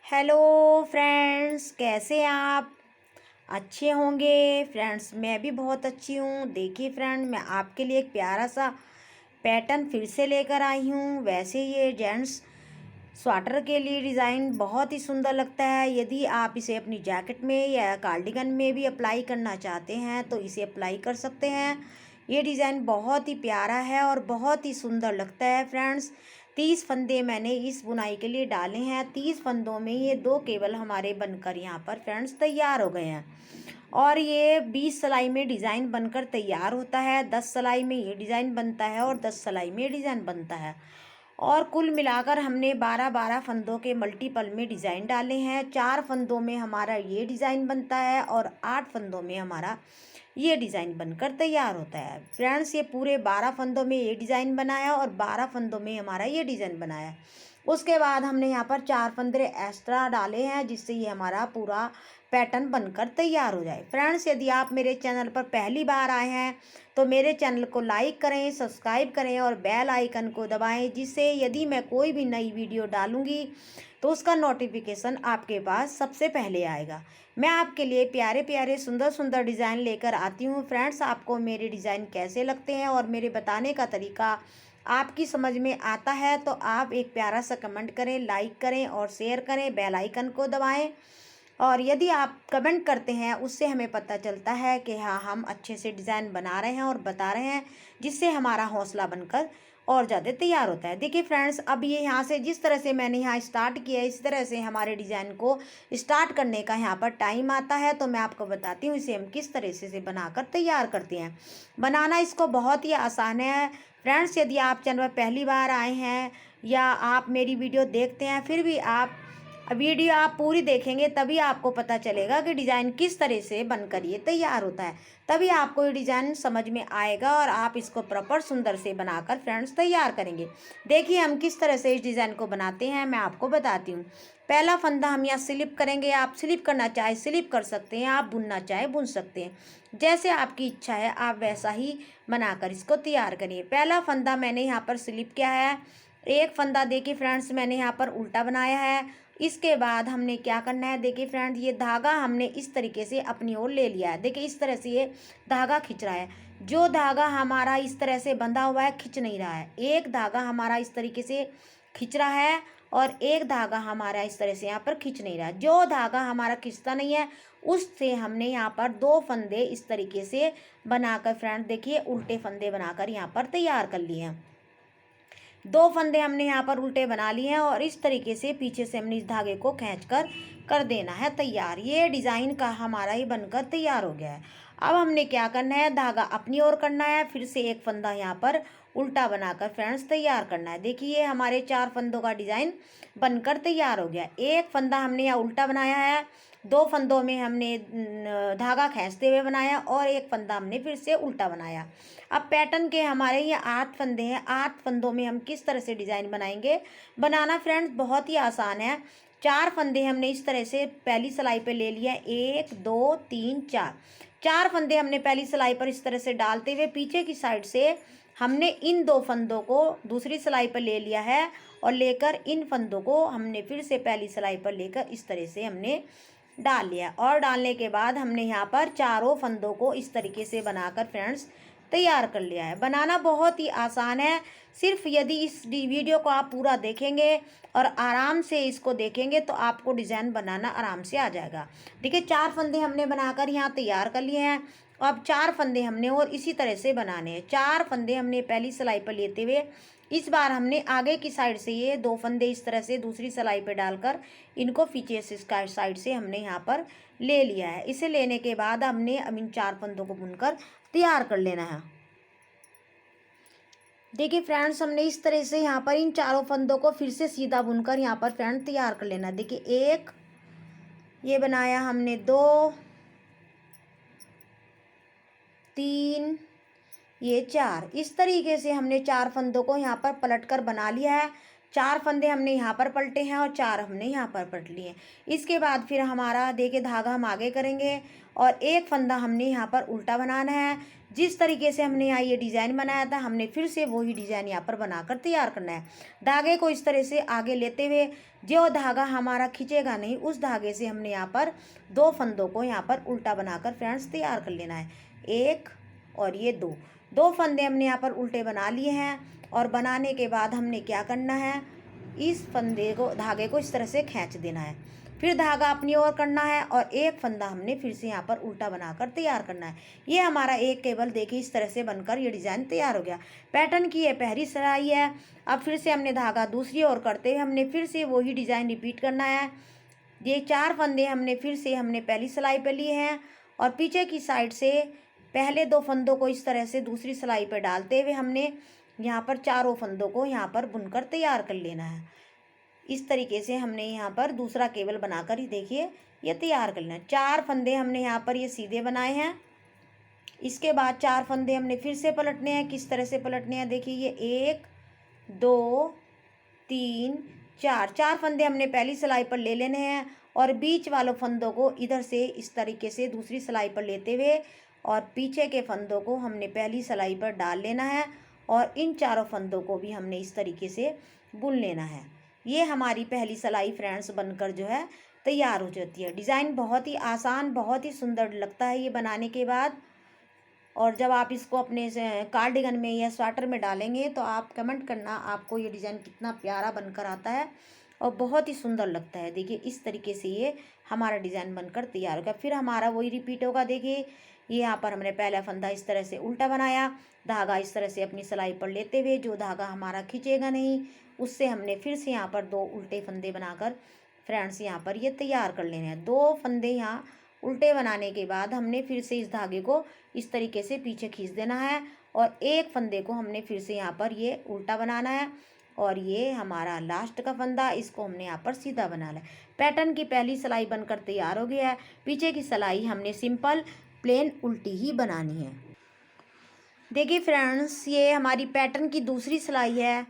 Hello friends, कैसे हैं आप? अच्छे होंगे फ्रेंड्स। मैं भी बहुत अच्छी हूँ। देखिए फ्रेंड, मैं आपके लिए एक प्यारा सा पैटर्न फिर से लेकर आई हूँ। वैसे ये जेंट्स स्वेटर के लिए डिज़ाइन बहुत ही सुंदर लगता है। यदि आप इसे अपनी जैकेट में या कार्डिगन में भी अप्लाई करना चाहते हैं तो इसे अप्लाई कर सकते हैं। ये डिज़ाइन बहुत ही प्यारा है और बहुत ही सुंदर लगता है फ्रेंड्स। 30 फंदे मैंने इस बुनाई के लिए डाले हैं। 30 फंदों में ये 2 केबल हमारे बनकर यहाँ पर फ्रेंड्स तैयार हो गए हैं। और ये 20 सिलाई में डिज़ाइन बनकर तैयार होता है। 10 सिलाई में ये डिज़ाइन बनता है और 10 सिलाई में डिज़ाइन बनता है। और कुल मिलाकर हमने 12-12 फंदों के मल्टीपल में डिज़ाइन डाले हैं। 4 फंदों में हमारा ये डिज़ाइन बनता है और 8 फंदों में हमारा ये डिज़ाइन बनकर तैयार होता है। फ्रेंड्स, ये पूरे 12 फंदों में ये डिज़ाइन बनाया और 12 फंदों में हमारा ये डिज़ाइन बनाया। उसके बाद हमने यहाँ पर 4 फंदे एक्स्ट्रा डाले हैं जिससे ये हमारा पूरा पैटर्न बनकर तैयार हो जाए। फ्रेंड्स, यदि आप मेरे चैनल पर पहली बार आए हैं तो मेरे चैनल को लाइक करें, सब्सक्राइब करें और बेल आइकन को दबाएं, जिससे यदि मैं कोई भी नई वीडियो डालूंगी तो उसका नोटिफिकेशन आपके पास सबसे पहले आएगा। मैं आपके लिए प्यारे प्यारे सुंदर सुंदर डिज़ाइन लेकर आती हूँ। फ्रेंड्स, आपको मेरे डिज़ाइन कैसे लगते हैं और मेरे बताने का तरीका आपकी समझ में आता है तो आप एक प्यारा सा कमेंट करें, लाइक करें और शेयर करें, बेल आइकन को दबाएं। और यदि आप कमेंट करते हैं उससे हमें पता चलता है कि हाँ, हम अच्छे से डिज़ाइन बना रहे हैं और बता रहे हैं, जिससे हमारा हौसला बनकर और ज़्यादा तैयार होता है। देखिए फ्रेंड्स, अब ये यहाँ से जिस तरह से मैंने यहाँ स्टार्ट किया है इस तरह से हमारे डिज़ाइन को स्टार्ट करने का यहाँ पर टाइम आता है। तो मैं आपको बताती हूँ इसे हम किस तरह से बनाकर तैयार करते हैं। बनाना इसको बहुत ही आसान है फ्रेंड्स। यदि आप चैनल पर पहली बार आए हैं या आप मेरी वीडियो देखते हैं फिर भी आप वीडियो आप पूरी देखेंगे तभी आपको पता चलेगा कि डिज़ाइन किस तरह से बनकर ये तैयार होता है। तभी आपको ये डिज़ाइन समझ में आएगा और आप इसको प्रॉपर सुंदर से बनाकर फ्रेंड्स तैयार करेंगे। देखिए हम किस तरह से इस डिज़ाइन को बनाते हैं, मैं आपको बताती हूँ। पहला फंदा हम यहाँ स्लिप करेंगे। आप स्लिप करना चाहे स्लिप कर सकते हैं, आप बुनना चाहे बुन सकते हैं, जैसे आपकी इच्छा है आप वैसा ही बनाकर इसको तैयार करिए। पहला फंदा मैंने यहाँ पर स्लिप किया है। एक फंदा देखिए फ्रेंड्स मैंने यहाँ पर उल्टा बनाया है। इसके बाद हमने क्या करना है, देखिए फ्रेंड, ये धागा हमने इस तरीके से अपनी ओर ले लिया है। देखिए इस तरह से ये धागा खिंच रहा है। जो धागा हमारा इस तरह से बंधा हुआ है खिंच नहीं रहा है। एक धागा हमारा इस तरीके से खिंच रहा है और एक धागा हमारा इस तरह से यहाँ पर खिंच नहीं रहा है। जो धागा हमारा खिंचता नहीं है उससे हमने यहाँ पर 2 फंदे इस तरीके से बनाकर फ्रेंड देखिए उल्टे फंदे बनाकर यहाँ पर तैयार कर लिए हैं। 2 फंदे हमने यहाँ पर उल्टे बना लिए हैं और इस तरीके से पीछे से हमने इस धागे को खींचकर कर देना है तैयार। ये डिज़ाइन का हमारा ही बनकर तैयार हो गया है। अब हमने क्या करना है, धागा अपनी ओर करना है, फिर से एक फंदा यहाँ पर उल्टा बनाकर फ्रेंड्स तैयार करना है। देखिए हमारे 4 फंदों का डिज़ाइन बनकर तैयार हो गया। एक फंदा हमने यहाँ उल्टा बनाया है, 2 फंदों में हमने धागा खींचते हुए बनाया और एक फंदा हमने फिर से उल्टा बनाया। अब पैटर्न के हमारे ये 8 फंदे हैं। 8 फंदों में हम किस तरह से डिज़ाइन बनाएंगे। बनाना फ्रेंड्स बहुत ही आसान है। 4 फंदे हमने इस तरह से पहली सिलाई पे ले लिया, 1 2 3 4। 4 फंदे हमने पहली सिलाई पर इस तरह से डालते हुए पीछे की साइड से हमने इन 2 फंदों को दूसरी सिलाई पर ले लिया है और लेकर इन फंदों को हमने फिर से पहली सिलाई पर लेकर इस तरह से हमने डाल लिया। और डालने के बाद हमने यहाँ पर चारों फंदों को इस तरीके से बनाकर फ्रेंड्स तैयार कर लिया है। बनाना बहुत ही आसान है। सिर्फ यदि इस वीडियो को आप पूरा देखेंगे और आराम से इसको देखेंगे तो आपको डिज़ाइन बनाना आराम से आ जाएगा। देखिए 4 फंदे हमने बनाकर यहाँ तैयार कर लिए हैं। अब 4 फंदे हमने और इसी तरह से बनाने हैं। 4 फंदे हमने पहली सिलाई पर लेते हुए इस बार हमने आगे की साइड से ये 2 फंदे इस तरह से दूसरी सिलाई पे डालकर इनको पीछे से साइड से हमने यहाँ पर ले लिया है। इसे लेने के बाद हमने अब इन 4 फंदों को बुनकर तैयार कर लेना है। देखिए फ्रेंड्स हमने इस तरह से यहाँ पर इन चारों फंदों को फिर से सीधा बुनकर यहाँ पर फ्रेंड तैयार कर लेना है। देखिए एक ये बनाया हमने, 2 3 ये 4। इस तरीके से हमने 4 फंदों को यहाँ पर पलट कर बना लिया है। 4 फंदे हमने यहाँ पर पलटे हैं और 4 हमने यहाँ पर पलट लिए हैं। इसके बाद फिर हमारा देखिए धागा हम आगे करेंगे और एक फंदा हमने यहाँ पर उल्टा बनाना है। जिस तरीके से हमने यहाँ ये डिज़ाइन बनाया था हमने फिर से वही डिज़ाइन यहाँ पर बनाकर तैयार करना है। धागे को इस तरह से आगे लेते हुए जो धागा हमारा खींचेगा नहीं उस धागे से हमने यहाँ पर 2 फंदों को यहाँ पर उल्टा बनाकर फ्रेंड्स तैयार कर लेना है। एक और ये 2 फंदे हमने यहाँ पर उल्टे बना लिए हैं और बनाने के बाद हमने क्या करना है, इस फंदे को धागे को इस तरह से खींच देना है। फिर धागा अपनी ओर करना है और एक फंदा हमने फिर से यहाँ पर उल्टा बनाकर तैयार करना है। ये हमारा एक केबल देखिए इस तरह से बनकर ये डिज़ाइन तैयार हो गया। पैटर्न की ये पहली सिलाई है। अब फिर से हमने धागा दूसरी ओर करते हुए हमने फिर से वही डिज़ाइन रिपीट करना है। ये 4 फंदे हमने फिर से हमने पहली सिलाई पर लिए हैं और पीछे की साइड से पहले 2 फंदों को इस तरह से दूसरी सिलाई पर डालते हुए हमने यहाँ पर चारों फंदों को यहाँ पर बुनकर तैयार कर लेना है। इस तरीके से हमने यहाँ पर दूसरा केबल बनाकर ही देखिए ये तैयार कर लेना है। 4 फंदे हमने यहाँ पर ये सीधे बनाए हैं। इसके बाद 4 फंदे हमने फिर से पलटने हैं। किस तरह से पलटने हैं देखिए, ये 1 2 3 4 फंदे हमने पहली सिलाई पर ले लेने हैं और बीच वालों फंदों को इधर से इस तरीके से दूसरी सिलाई पर लेते हुए और पीछे के फंदों को हमने पहली सिलाई पर डाल लेना है और इन चारों फंदों को भी हमने इस तरीके से बुन लेना है। ये हमारी पहली सिलाई फ्रेंड्स बनकर जो है तैयार हो जाती है। डिज़ाइन बहुत ही आसान, बहुत ही सुंदर लगता है ये बनाने के बाद। और जब आप इसको अपने कार्डिगन में या स्वेटर में डालेंगे तो आप कमेंट करना आपको ये डिज़ाइन कितना प्यारा बनकर आता है और बहुत ही सुंदर लगता है। देखिए इस तरीके से ये हमारा डिज़ाइन बनकर तैयार होगा। फिर हमारा वही रिपीट होगा। देखिए ये यहाँ पर हमने पहला फंदा इस तरह से उल्टा बनाया, धागा इस तरह से अपनी सिलाई पर लेते हुए जो धागा हमारा खींचेगा नहीं उससे हमने फिर से यहाँ पर 2 उल्टे फंदे बनाकर फ्रेंड्स यहाँ पर ये तैयार कर लेने हैं। 2 फंदे यहाँ उल्टे बनाने के बाद हमने फिर से इस धागे को इस तरीके से पीछे खींच देना है और एक फंदे को हमने फिर से यहाँ पर ये उल्टा बनाना है और ये हमारा लास्ट का फंदा, इसको हमने यहाँ पर सीधा बनाना है। पैटर्न की पहली सिलाई बनकर तैयार हो गया है। पीछे की सिलाई हमने सिंपल प्लेन उल्टी ही बनानी है। देखिए फ्रेंड्स ये हमारी पैटर्न की दूसरी सिलाई है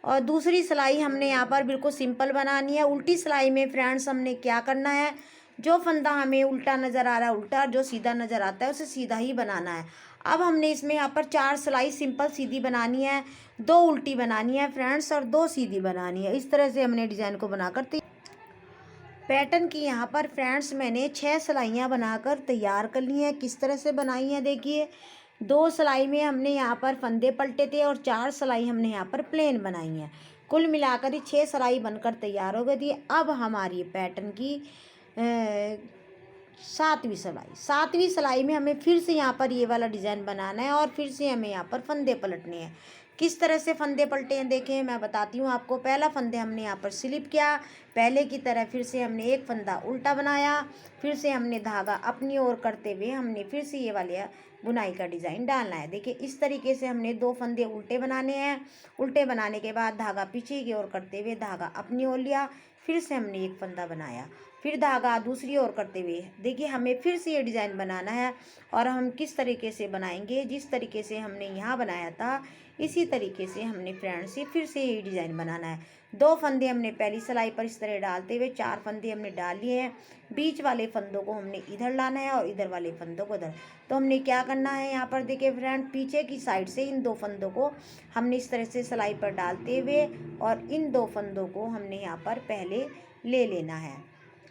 और दूसरी सिलाई हमने यहाँ पर बिल्कुल सिंपल बनानी है। उल्टी सिलाई में फ्रेंड्स हमने क्या करना है, जो फंदा हमें उल्टा नज़र आ रहा है उल्टा, जो सीधा नज़र आता है उसे सीधा ही बनाना है। अब हमने इसमें यहाँ पर 4 सिलाई सिंपल सीधी बनानी है, 2 उल्टी बनानी है फ्रेंड्स और 2 सीधी बनानी है। इस तरह से हमने डिज़ाइन को बनाकर पैटर्न की यहाँ पर फ्रेंड्स मैंने 6 सिलाइयाँ बनाकर तैयार कर ली हैं। किस तरह से बनाई हैं देखिए, 2 सिलाई में हमने यहाँ पर फंदे पलटे थे और 4 सिलाई हमने यहाँ पर प्लेन बनाई हैं। कुल मिलाकर ही 6 सिलाई बनकर तैयार हो गई थी। अब हमारी पैटर्न की 7वीं सिलाई में हमें फिर से यहाँ पर ये वाला डिज़ाइन बनाना है और फिर से हमें यहाँ पर फंदे पलटने हैं। किस तरह से फंदे पलटे हैं देखें, मैं बताती हूँ आपको। पहला फंदे हमने यहाँ पर स्लिप किया, पहले की तरह फिर से हमने एक फंदा उल्टा बनाया, फिर से हमने धागा अपनी ओर करते हुए हमने फिर से ये वाले बुनाई का डिज़ाइन डालना है। देखिए इस तरीके से हमने 2 फंदे उल्टे बनाने हैं। उल्टे बनाने के बाद धागा पीछे की ओर करते हुए धागा अपनी ओर लिया, फिर से हमने एक फंदा बनाया, फिर धागा दूसरी ओर करते हुए देखिए हमें फिर से ये डिज़ाइन बनाना है। और हम किस तरीके से बनाएंगे, जिस तरीके से हमने यहाँ बनाया था इसी तरीके से हमने फ्रेंड्स ये फिर से ये डिज़ाइन बनाना है। 2 फंदे हमने पहली सिलाई पर इस तरह डालते हुए 4 फंदे हमने डाल लिए हैं। बीच वाले फंदों को हमने इधर लाना है और इधर वाले फंदों को इधर। तो हमने क्या करना है यहाँ पर देखिए फ्रेंड, पीछे की साइड से इन 2 फंदों को हमने इस तरह से सिलाई पर डालते हुए और इन 2 फंदों को हमने यहाँ पर पहले ले लेना है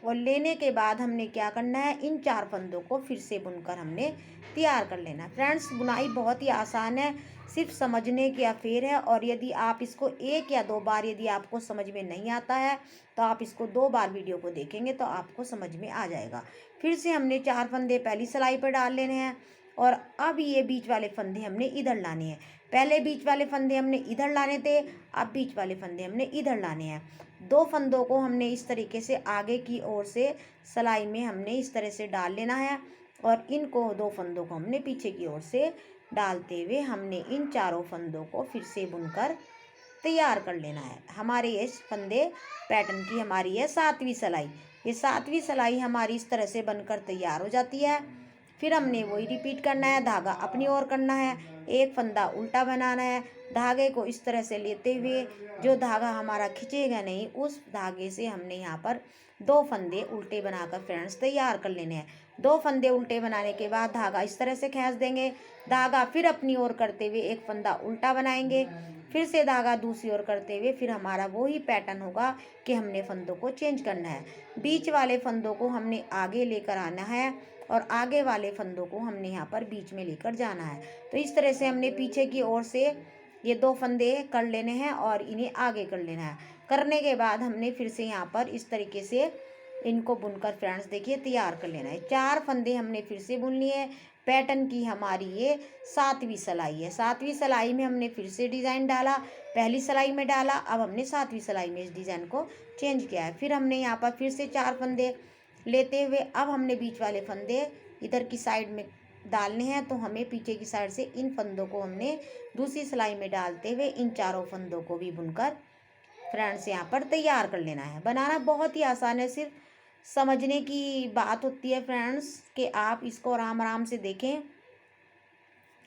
और लेने के बाद हमने क्या करना है, इन 4 फंदों को फिर से बुनकर हमने तैयार कर लेना। फ्रेंड्स बुनाई बहुत ही आसान है, सिर्फ समझने की अफेयर है। और यदि आप इसको 1 या 2 बार यदि आपको समझ में नहीं आता है तो आप इसको 2 बार वीडियो को देखेंगे तो आपको समझ में आ जाएगा। फिर से हमने 4 फंदे पहली सिलाई पर डाल लेने हैं और अब ये बीच वाले फंदे हमने इधर लाने हैं। पहले बीच वाले फंदे हमने इधर लाने थे, अब बीच वाले फंदे हमने इधर लाने हैं। 2 फंदों को हमने इस तरीके से आगे की ओर से सिलाई में हमने इस तरह से डाल लेना है और इनको 2 फंदों को हमने पीछे की ओर से डालते हुए हमने इन 4 फंदों को फिर से बुनकर तैयार कर लेना है। हमारे ये फंदे पैटर्न की हमारी है 7वीं सिलाई। ये 7वीं सिलाई हमारी इस तरह से बनकर तैयार हो जाती है। फिर हमने वही रिपीट करना है, धागा अपनी ओर करना है, एक फंदा उल्टा बनाना है। धागे को इस तरह से लेते हुए जो धागा हमारा खिंचेगा नहीं उस धागे से हमने यहाँ पर 2 फंदे उल्टे बनाकर फ्रेंड्स तैयार कर लेने हैं। 2 फंदे उल्टे बनाने के बाद धागा इस तरह से खींच देंगे। धागा फिर अपनी ओर करते हुए एक फंदा उल्टा बनाएंगे, फिर से धागा दूसरी ओर करते हुए फिर हमारा वही पैटर्न होगा कि हमने फंदों को चेंज करना है। बीच वाले फंदों को हमने आगे लेकर आना है और आगे वाले फंदों को हमने यहाँ पर बीच में लेकर जाना है। तो इस तरह से हमने पीछे की ओर से ये 2 फंदे कर लेने हैं और इन्हें आगे कर लेना है। करने के बाद हमने फिर से यहाँ पर इस तरीके से इनको बुनकर फ्रेंड्स देखिए तैयार कर लेना है। 4 फंदे हमने फिर से बुन लिए। पैटर्न की हमारी ये 7वीं सिलाई है। 7वीं सिलाई में हमने फिर से डिज़ाइन डाला, पहली सिलाई में डाला, अब हमने 7वीं सिलाई में इस डिज़ाइन को चेंज किया है। फिर हमने यहाँ पर फिर से 4 फंदे लेते हुए अब हमने बीच वाले फंदे इधर की साइड में डालने हैं। तो हमें पीछे की साइड से इन फंदों को हमने दूसरी सिलाई में डालते हुए इन चारों फंदों को भी बुनकर फ्रेंड्स यहाँ पर तैयार कर लेना है। बनाना बहुत ही आसान है, सिर्फ समझने की बात होती है फ्रेंड्स कि आप इसको आराम आराम से देखें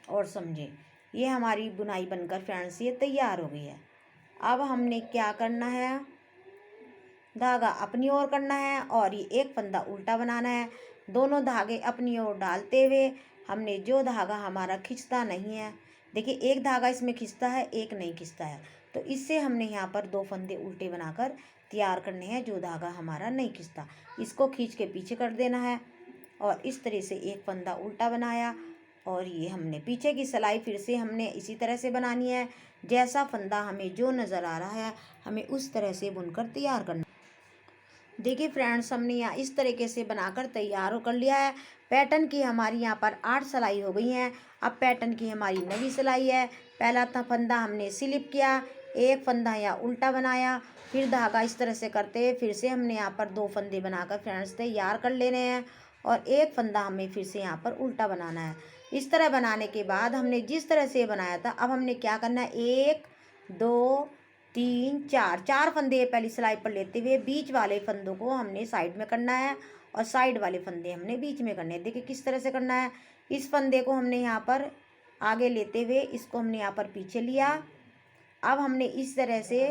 और समझें। ये हमारी बुनाई बनकर फ्रेंड्स ये तैयार हो गई है। अब हमने क्या करना है, धागा अपनी ओर करना है और ये एक फंदा उल्टा बनाना है। दोनों धागे अपनी ओर डालते हुए हमने जो धागा हमारा खिंचता नहीं है, देखिए एक धागा इसमें खिंचता है एक नहीं खिंचता है, तो इससे हमने यहाँ पर 2 फंदे उल्टे बनाकर तैयार करने हैं। जो धागा हमारा नहीं खिंचता इसको खींच के पीछे कर देना है और इस तरह से एक फंदा उल्टा बनाया और ये हमने पीछे की सिलाई फिर से हमने इसी तरह से बनानी है। जैसा फंदा हमें जो नज़र आ रहा है हमें उस तरह से बुनकर तैयार करना। देखिए फ्रेंड्स हमने यहाँ इस तरीके से बनाकर तैयार कर लिया है। पैटर्न की हमारी यहाँ पर 8 सिलाई हो गई हैं। अब पैटर्न की हमारी 9वीं सिलाई है। पहला फंदा हमने स्लिप किया, एक फंदा यहाँ उल्टा बनाया, फिर धागा इस तरह से करते हुए फिर से हमने यहाँ पर 2 फंदे बनाकर फ्रेंड्स तैयार कर लेने हैं और एक फंदा हमें फिर से यहाँ पर उल्टा बनाना है। इस तरह बनाने के बाद हमने जिस तरह से बनाया था अब हमने क्या करना है, 1 2 3 4 फंदे पहली सिलाई पर लेते हुए बीच वाले फंदों को हमने साइड में करना है और साइड वाले फंदे हमने बीच में करने हैं। देखिए किस तरह से करना है, इस फंदे को हमने यहाँ पर आगे लेते हुए इसको हमने यहाँ पर पीछे लिया। अब हमने इस तरह से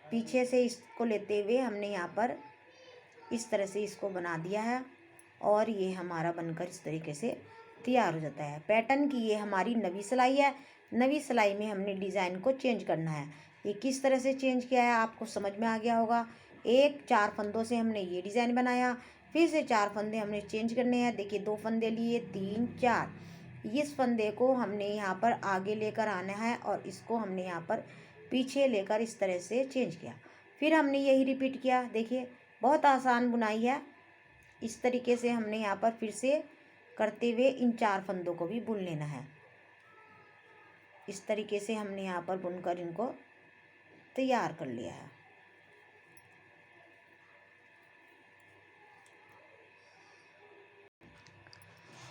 पीछे से इसको लेते हुए हमने यहाँ पर इस तरह से इसको बना दिया है और ये हमारा बनकर इस तरीके से तैयार हो जाता है। पैटर्न की ये हमारी 9वीं सिलाई है। 9वीं सिलाई में हमने डिज़ाइन को चेंज करना है। ये किस तरह से चेंज किया है आपको समझ में आ गया होगा। 4 फंदों से हमने ये डिज़ाइन बनाया, फिर से 4 फंदे हमने चेंज करने हैं। देखिए 2 फंदे लिए, 3 4, इस फंदे को हमने यहाँ पर आगे लेकर आना है और इसको हमने यहाँ पर पीछे लेकर इस तरह से चेंज किया। फिर हमने यही रिपीट किया। देखिए बहुत आसान बुनाई है। इस तरीके से हमने यहाँ पर फिर से करते हुए इन 4 फंदों को भी बुन लेना है। इस तरीके से हमने यहाँ पर बुनकर इनको तैयार कर लिया है।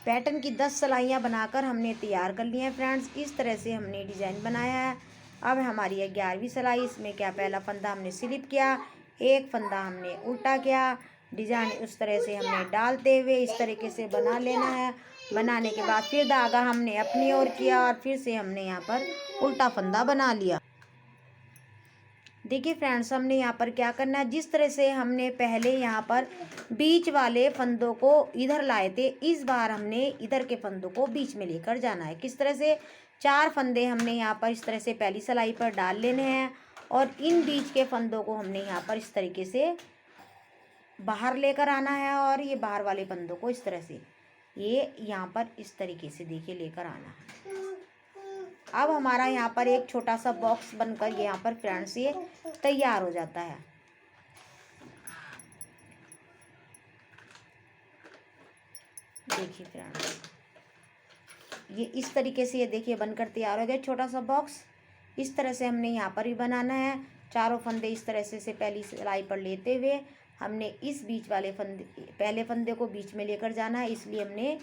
पैटर्न की 10 सिलाइयाँ बनाकर हमने तैयार कर ली हैं फ्रेंड्स। इस तरह से हमने डिज़ाइन बनाया है। अब हमारी 11वीं सिलाई, इसमें क्या पहला फंदा हमने स्लिप किया, एक फंदा हमने उल्टा किया, डिज़ाइन उस तरह से हमने डालते हुए इस तरीके से बना लेना है। बनाने के बाद फिर धागा हमने अपनी ओर किया और फिर से हमने यहाँ पर उल्टा फंदा बना लिया। देखिए फ्रेंड्स हमने यहाँ पर क्या करना है, जिस तरह से हमने पहले यहाँ पर बीच वाले फंदों को इधर लाए थे, इस बार हमने इधर के फंदों को बीच में लेकर जाना है। किस तरह से, 4 फंदे हमने यहाँ पर इस तरह से पहली सिलाई पर डाल लेने हैं और इन बीच के फंदों को हमने यहाँ पर इस तरीके से बाहर लेकर आना है और ये बाहर वाले फंदों को इस तरह से ये यहाँ पर इस तरीके से देखिए लेकर आना है। अब हमारा यहाँ पर एक छोटा सा बॉक्स बनकर यहाँ पर फ्रेंड्स ये तैयार हो जाता है। देखिए फ्रेंड्स ये इस तरीके से ये देखिए बनकर तैयार हो गया छोटा सा बॉक्स। इस तरह से हमने यहाँ पर भी बनाना है। चारों फंदे इस तरह से पहली सिलाई पर लेते हुए हमने इस बीच वाले फंदे, पहले फंदे को बीच में लेकर जाना है, इसलिए हमने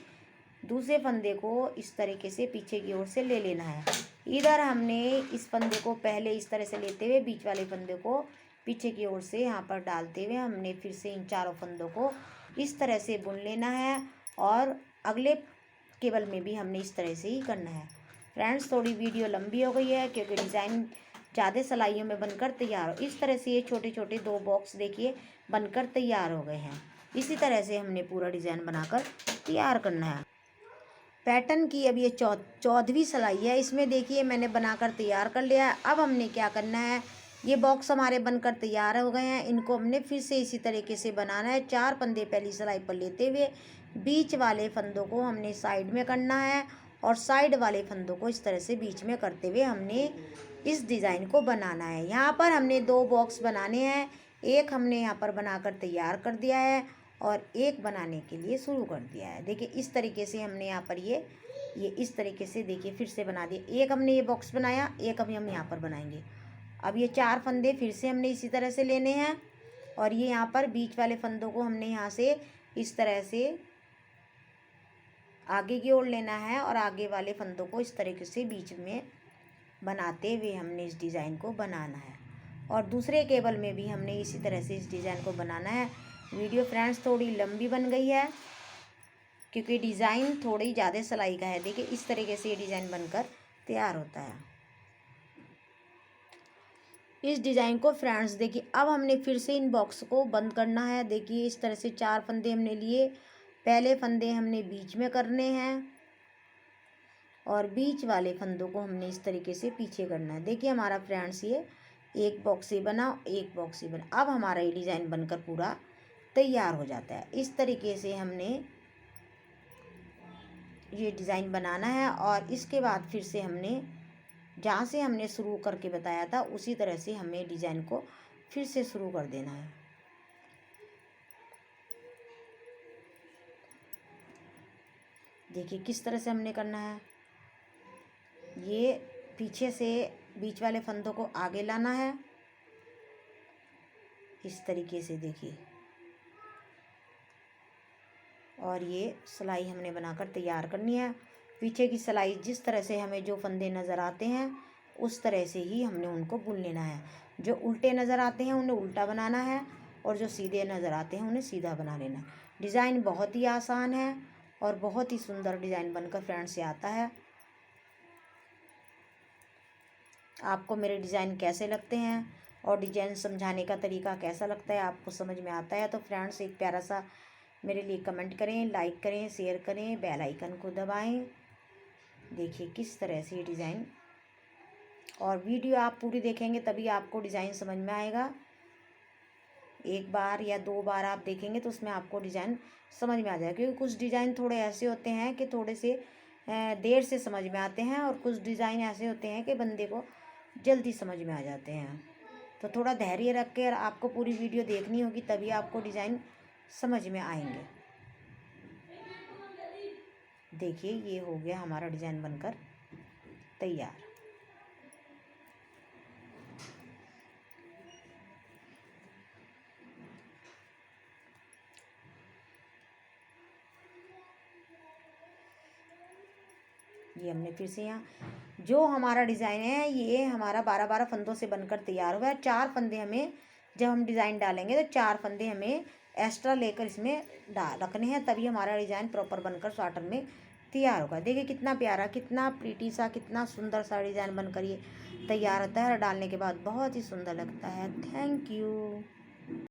दूसरे फंदे को इस तरीके से पीछे की ओर से ले लेना है। इधर हमने इस फंदे को पहले इस तरह से लेते हुए बीच वाले फंदे को पीछे की ओर से यहाँ पर डालते हुए हमने फिर से इन चारों फंदों को इस तरह से बुन लेना है और अगले केबल में भी हमने इस तरह से ही करना है फ्रेंड्स थोड़ी वीडियो लंबी हो गई है क्योंकि डिज़ाइन ज़्यादा सिलाइयों में बनकर तैयार हो। इस तरह से ये छोटे छोटे 2 बॉक्स देखिए बनकर तैयार हो गए हैं। इसी तरह से हमने पूरा डिज़ाइन बनाकर तैयार करना है। पैटर्न की अब ये 14वीं सिलाई है। इसमें देखिए मैंने बनाकर तैयार कर लिया है। अब हमने क्या करना है, ये बॉक्स हमारे बनकर तैयार हो गए हैं। इनको हमने फिर से इसी तरीके से बनाना है। 4 फंदे पहली सिलाई पर लेते हुए बीच वाले फंदों को हमने साइड में करना है और साइड वाले फंदों को इस तरह से बीच में करते हुए हमने इस डिज़ाइन को बनाना है। यहाँ पर हमने 2 बॉक्स बनाने हैं। एक हमने यहाँ पर बनाकर तैयार कर दिया है और एक बनाने के लिए शुरू कर दिया है। देखिए इस तरीके से हमने यहाँ पर ये इस तरीके से देखिए फिर से बना दिए। एक हमने ये बॉक्स बनाया, एक अभी हम यहाँ पर बनाएंगे। अब ये 4 फंदे फिर से हमने इसी तरह से लेने हैं और ये यहाँ पर बीच वाले फंदों को हमने यहाँ से इस तरह से आगे की ओर लेना है और आगे वाले फंदों को इस तरीके से बीच में बनाते हुए हमने इस डिज़ाइन को बनाना है। और दूसरे केबल में भी हमने इसी तरह से इस डिज़ाइन को बनाना है। वीडियो फ्रेंड्स थोड़ी लंबी बन गई है क्योंकि डिज़ाइन थोड़ी ज़्यादा सिलाई का है। देखिए इस तरीके से ये डिज़ाइन बनकर तैयार होता है। इस डिज़ाइन को फ्रेंड्स देखिए अब हमने फिर से इन बॉक्स को बंद करना है। देखिए इस तरह से 4 फंदे हमने लिए। पहले फंदे हमने बीच में करने हैं और बीच वाले फंदों को हमने इस तरीके से पीछे करना है। देखिए हमारा फ्रेंड्स ये एक बॉक्स ही बना, एक बॉक्स ही बना। अब हमारा ये डिज़ाइन बनकर पूरा तैयार हो जाता है। इस तरीके से हमने ये डिज़ाइन बनाना है और इसके बाद फिर से हमने जहाँ से हमने शुरू करके बताया था उसी तरह से हमें डिज़ाइन को फिर से शुरू कर देना है। देखिए किस तरह से हमने करना है। ये पीछे से बीच वाले फंदों को आगे लाना है इस तरीके से देखिए, और ये सिलाई हमने बनाकर तैयार करनी है। पीछे की सिलाई जिस तरह से हमें जो फंदे नज़र आते हैं उस तरह से ही हमने उनको बुन लेना है। जो उल्टे नज़र आते हैं उन्हें उल्टा बनाना है और जो सीधे नज़र आते हैं उन्हें सीधा बना लेना है। डिज़ाइन बहुत ही आसान है और बहुत ही सुंदर डिज़ाइन बनकर फ्रेंड्स से आता है। आपको मेरे डिज़ाइन कैसे लगते हैं और डिज़ाइन समझाने का तरीका कैसा लगता है, आपको समझ में आता है तो फ्रेंड्स एक प्यारा सा मेरे लिए कमेंट करें, लाइक करें, शेयर करें, बेल आइकन को दबाएं। देखिए किस तरह से ये डिज़ाइन, और वीडियो आप पूरी देखेंगे तभी आपको डिज़ाइन समझ में आएगा। एक बार या 2 बार आप देखेंगे तो उसमें आपको डिज़ाइन समझ में आ जाएगा, क्योंकि कुछ डिज़ाइन थोड़े ऐसे होते हैं कि थोड़े से देर से समझ में आते हैं और कुछ डिज़ाइन ऐसे होते हैं कि बंदे को जल्दी समझ में आ जाते हैं। तो थोड़ा धैर्य रख कर आपको पूरी वीडियो देखनी होगी तभी आपको डिज़ाइन समझ में आएंगे। देखिए ये हो गया हमारा डिज़ाइन बनकर तैयार। ये हमने फिर से यहाँ जो हमारा डिज़ाइन है ये हमारा 12-12 फंदों से बनकर तैयार हुआ है। 4 फंदे हमें जब हम डिज़ाइन डालेंगे तो 4 फंदे हमें एक्स्ट्रा लेकर इसमें रखने हैं, तभी हमारा डिज़ाइन प्रॉपर बनकर स्वेटर में तैयार होगा। देखिए कितना प्यारा, कितना प्रीटी सा, कितना सुंदर सा डिज़ाइन बनकर ये तैयार होता है और डालने के बाद बहुत ही सुंदर लगता है। Thank you.